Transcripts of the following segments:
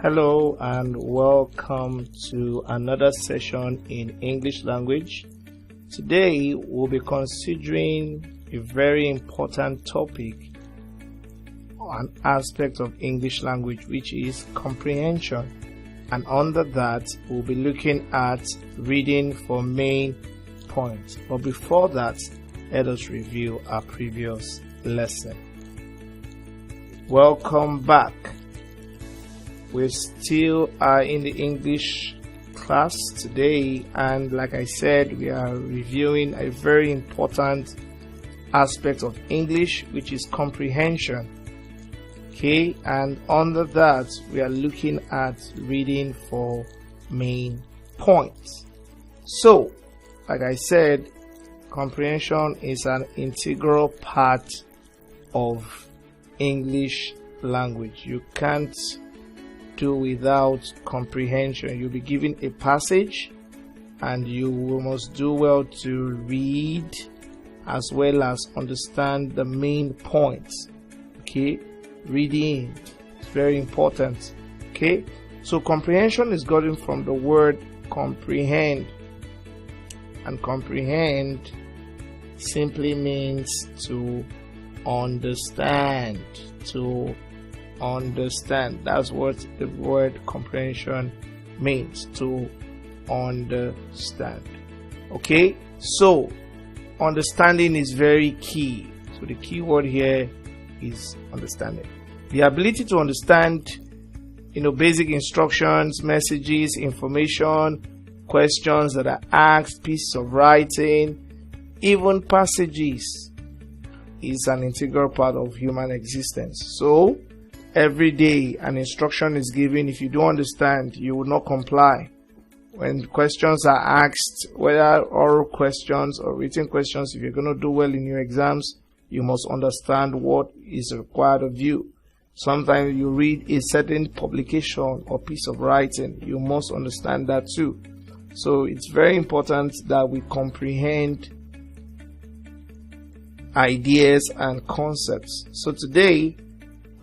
Hello and welcome to another session in English language. Today we'll be considering a very important topic, an aspect of English language, which is comprehension. And under that we'll be looking at reading for main points. But before that, let us review our previous lesson. Welcome back. We still are in the English class today, and like I said, we are reviewing a very important aspect of English, which is comprehension. Okay, and under that we are looking at reading for main points. So, like I said, comprehension is an integral part of English language. You can't do without comprehension. You'll be given a passage and you must do well to read as well as understand the main points. Okay, reading is very important. Okay, so comprehension is gotten from the word comprehend, and comprehend simply means to understand. That's what the word comprehension means, to understand. Okay, so understanding is very key. So the key word here is understanding. The ability to understand, basic instructions, messages, information, questions that are asked, pieces of writing, even passages, is an integral part of human existence. So every day an instruction is given. If you don't understand, you will not comply. When questions are asked, whether oral questions or written questions, if you're going to do well in your exams, you must understand what is required of you. Sometimes you read a certain publication or piece of writing, you must understand that too. So it's very important that we comprehend ideas and concepts. So today,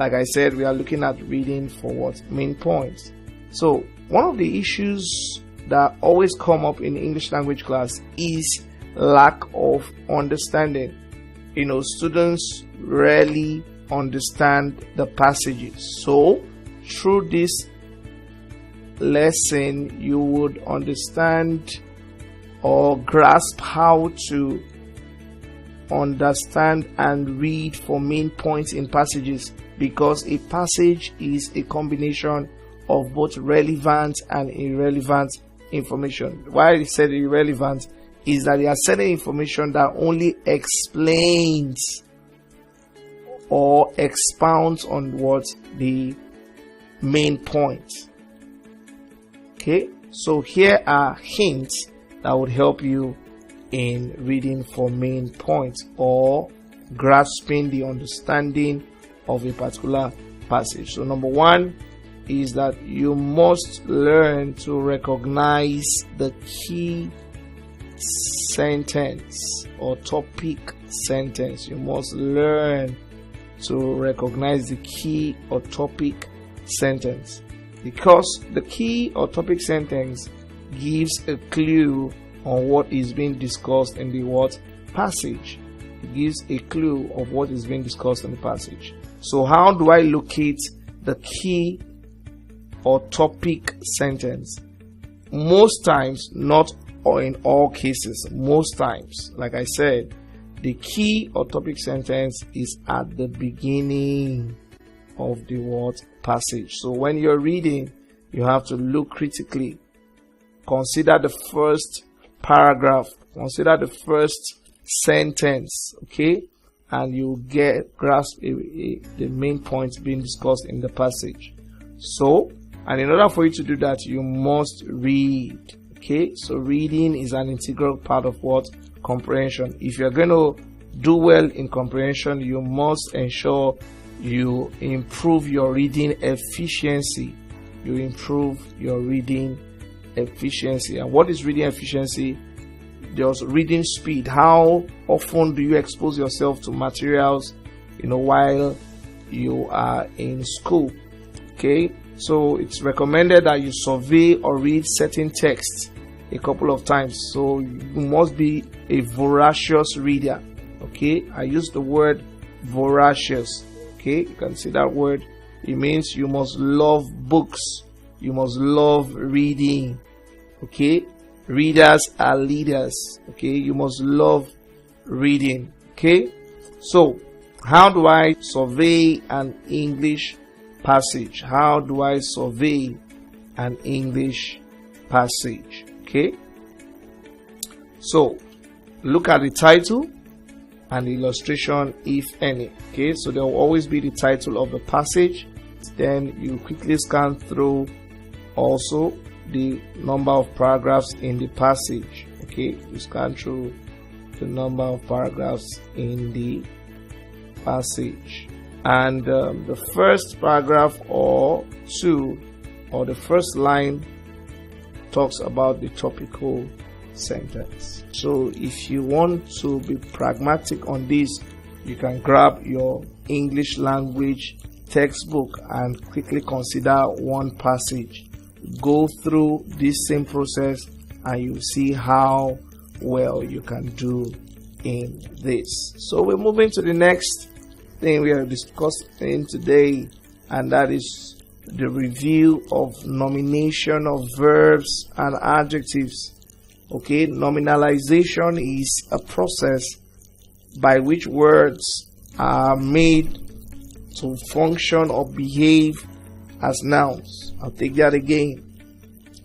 like I said, we are looking at reading for what? Main points. So one of the issues that always come up in English language class is lack of understanding. Students rarely understand the passages. So through this lesson, you would understand or grasp how to understand and read for main points in passages, because a passage is a combination of both relevant and irrelevant information. Why I said irrelevant is that there are certain information that only explains or expounds on what the main point. Okay, so here are hints that would help you in reading for main points or grasping the understanding of a particular passage. So number one is that you must learn to recognize the key sentence or topic sentence. You must learn to recognize the key or topic sentence, because the key or topic sentence gives a clue on what is being discussed in the passage. It gives a clue of what is being discussed in the passage. So how do I locate the key or topic sentence? Most times, not in all cases, most times, like I said, the key or topic sentence is at the beginning of the passage. So when you're reading, you have to look critically. Consider the first paragraph, consider the first sentence, okay, and you grasp the main points being discussed in the passage. So, and in order for you to do that, you must read. Okay, so reading is an integral part of comprehension. If you're going to do well in comprehension, you must ensure you improve your reading efficiency. You improve your reading efficiency. And what is reading efficiency? Just reading speed. How often do you expose yourself to materials while you are in school? Okay, so it's recommended that you survey or read certain texts a couple of times. So you must be a voracious reader. Okay, I use the word voracious. Okay, you can see that word. It means you must love books, you must love reading. Okay, readers are leaders. Okay, you must love reading. Okay, so how do I survey an English passage? How do I survey an English passage? Okay, so look at the title and the illustration, if any. Okay, so there will always be the title of the passage. Then you quickly scan through also the number of paragraphs in the passage. Okay, you scan through the number of paragraphs in the passage, and the first paragraph or two, or the first line, talks about the topical sentence. So if you want to be pragmatic on this, you can grab your English language textbook and quickly consider one passage. Go through this same process and you see how well you can do in this. So we're moving to the next thing we are discussing today, and that is the review of nomination of verbs and adjectives. Okay, nominalization is a process by which words are made to function or behave as nouns. I'll take that again.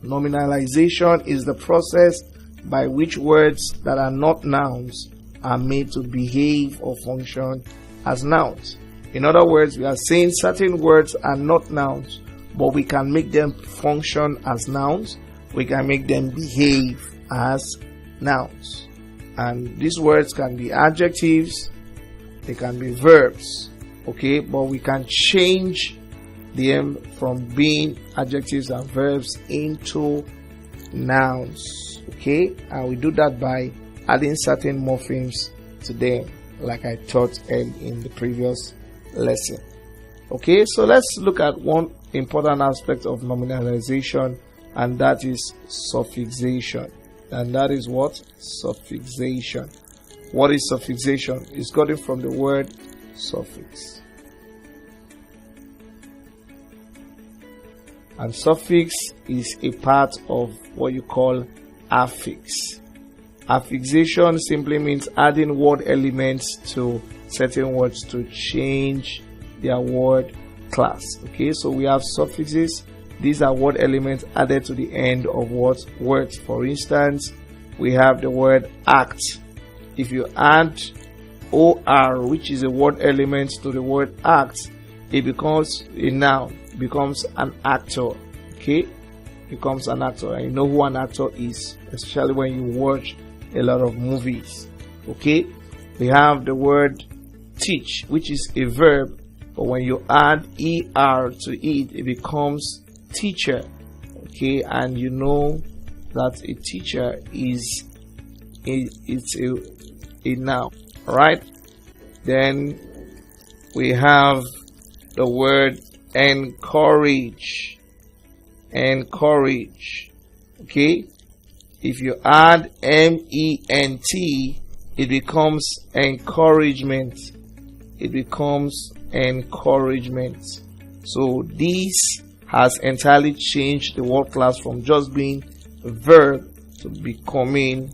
Nominalization is the process by which words that are not nouns are made to behave or function as nouns. In other words, we are saying certain words are not nouns, but we can make them function as nouns. We can make them behave as nouns. And these words can be adjectives, they can be verbs. Okay, but we can change them from being adjectives and verbs into nouns. Okay, and we do that by adding certain morphemes to them, like I taught in the previous lesson. Okay, so let's look at one important aspect of nominalization, and that is suffixation. And that is what? Suffixation. What is suffixation? It's gotten from the word suffix. And suffix is a part of what you call affix. Affixation simply means adding word elements to certain words to change their word class. Okay, so we have suffixes. These are word elements added to the end of what words. For instance, we have the word act. If you add or, which is a word element, to the word act, it becomes a noun, becomes an actor. Okay, becomes an actor, and you know who an actor is, especially when you watch a lot of movies. Okay, we have the word teach, which is a verb, but when you add er to it, it becomes teacher. Okay, and you know that a teacher is a noun. All right, then we have the word encourage. Encourage. Okay, if you add ment, it becomes encouragement. It becomes encouragement. So this has entirely changed the word class from just being a verb to becoming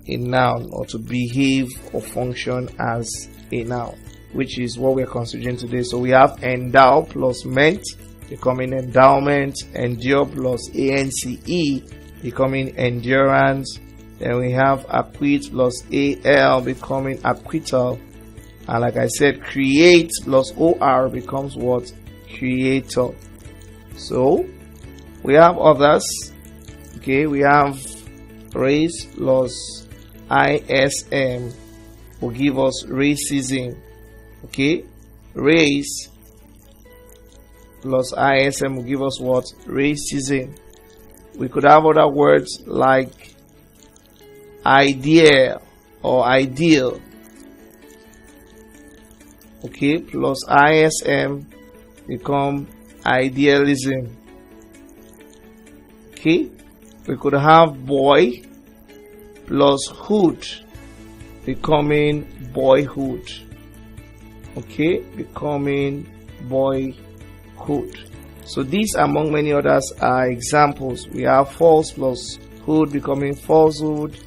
a noun, or to behave or function as a noun, which is what we are considering today. So we have endow plus ment becoming endowment, endure plus ance becoming endurance. Then we have acquit plus al becoming acquittal, and like I said, create plus or becomes what? Creator. So we have others. Okay, we have race plus ism will give us racism. Okay, race plus ism will give us what? Racism. We could have other words like idea or ideal. Okay, plus ism become idealism. Okay, we could have boy plus hood becoming boyhood. Okay, becoming boyhood. So these, among many others, are examples. We have false plus hood becoming falsehood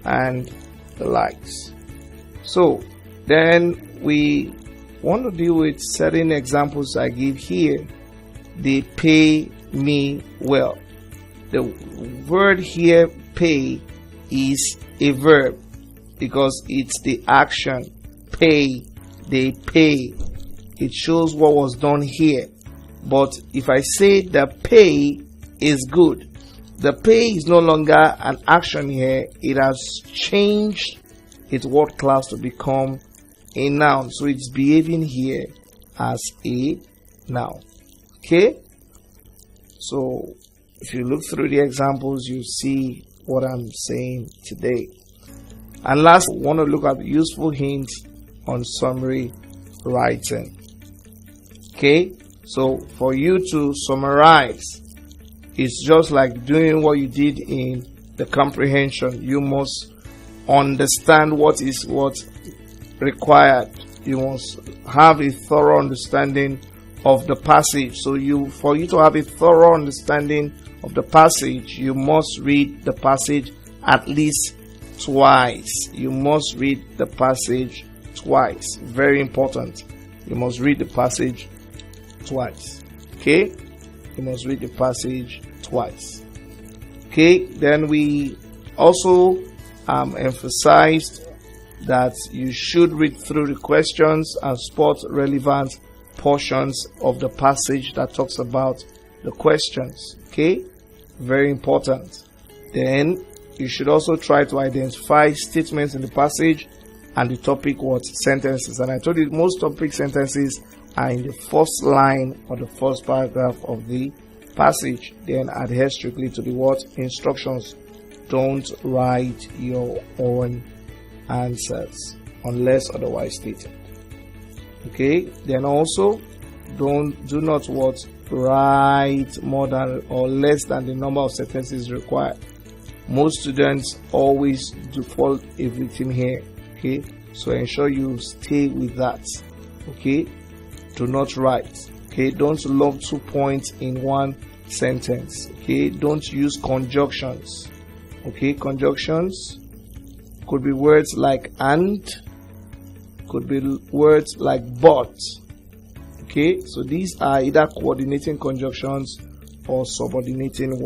and the likes. So then we want to deal with certain examples I give here. They pay me well. The word here, pay, is a verb because it's the action. Pay, they pay. It shows what was done here. But if I say the pay is good, the pay is no longer an action here. It has changed its word class to become a noun. So it's behaving here as a noun. Okay? So if you look through the examples, you see what I'm saying today. And last, we want to look at useful hints on summary writing. Okay? So for you to summarize, it's just like doing what you did in the comprehension. You must understand what is required. You must have a thorough understanding of the passage. So for you to have a thorough understanding of the passage, you must read the passage at least twice. You must read the passage twice. Very important. You must read the passage twice. Okay, you must read the passage twice. Okay, then we also emphasized that you should read through the questions and spot relevant portions of the passage that talks about the questions. Okay, very important. Then you should also try to identify statements in the passage and the topic sentences. And I told you most topic sentences are in the first line or the first paragraph of the passage. Then adhere strictly to the instructions. Don't write your own answers unless otherwise stated. Okay, then also do not write more than or less than the number of sentences required. Most students always do fall a victim here. Okay, so ensure you stay with that. Okay, do not write. Okay, don't lump 2 points in one sentence. Okay, don't use conjunctions. Okay, conjunctions could be words like and, could be words like but. Okay, so these are either coordinating conjunctions or subordinating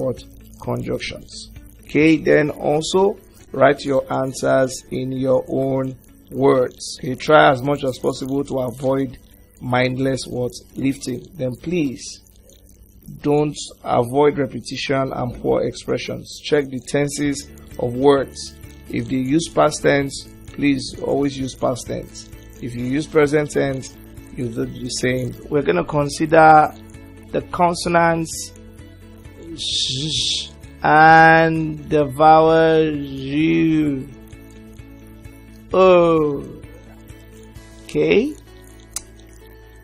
conjunctions. Okay, then also write your answers in your own words. Okay, try as much as possible to avoid mindless lifting. Then please don't avoid repetition and poor expressions. Check the tenses of words. If they use past tense, please always use past tense. If you use present tense, you do the same. We're going to consider the consonants sh and the vowel u. Okay.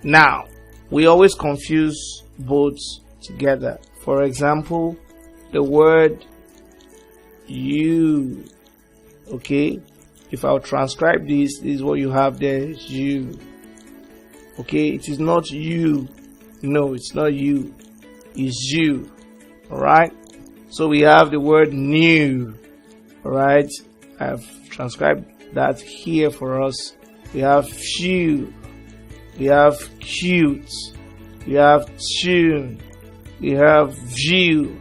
Now, we always confuse both together. For example, the word you. Okay, if I'll transcribe this is what you have there, you. Okay, it is not you. No, it's not you. It's you. Alright, so we have the word new. Alright, I've transcribed that here for us. We have few, we have cute, we have tune, we have view,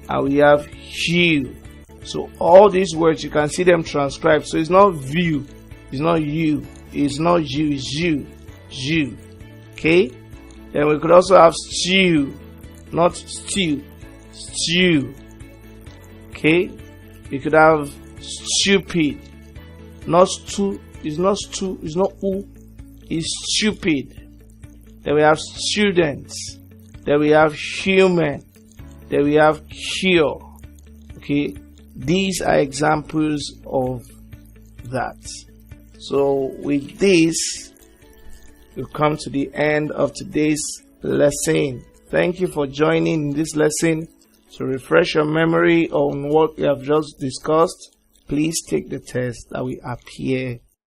and we have hue. So all these words, you can see them transcribed. So it's not view, it's not you, it's not you, it's you, you. Okay, then we could also have stew, not stew, stew. Okay, we could have stupid, not stu, it's not stu, it's not u, it's stupid. Then we have students, then we have human, then we have cure. Okay, these are examples of that. So with this, we've come to the end of today's lesson. Thank you for joining this lesson. To refresh your memory on what we have just discussed, please take the test that will appear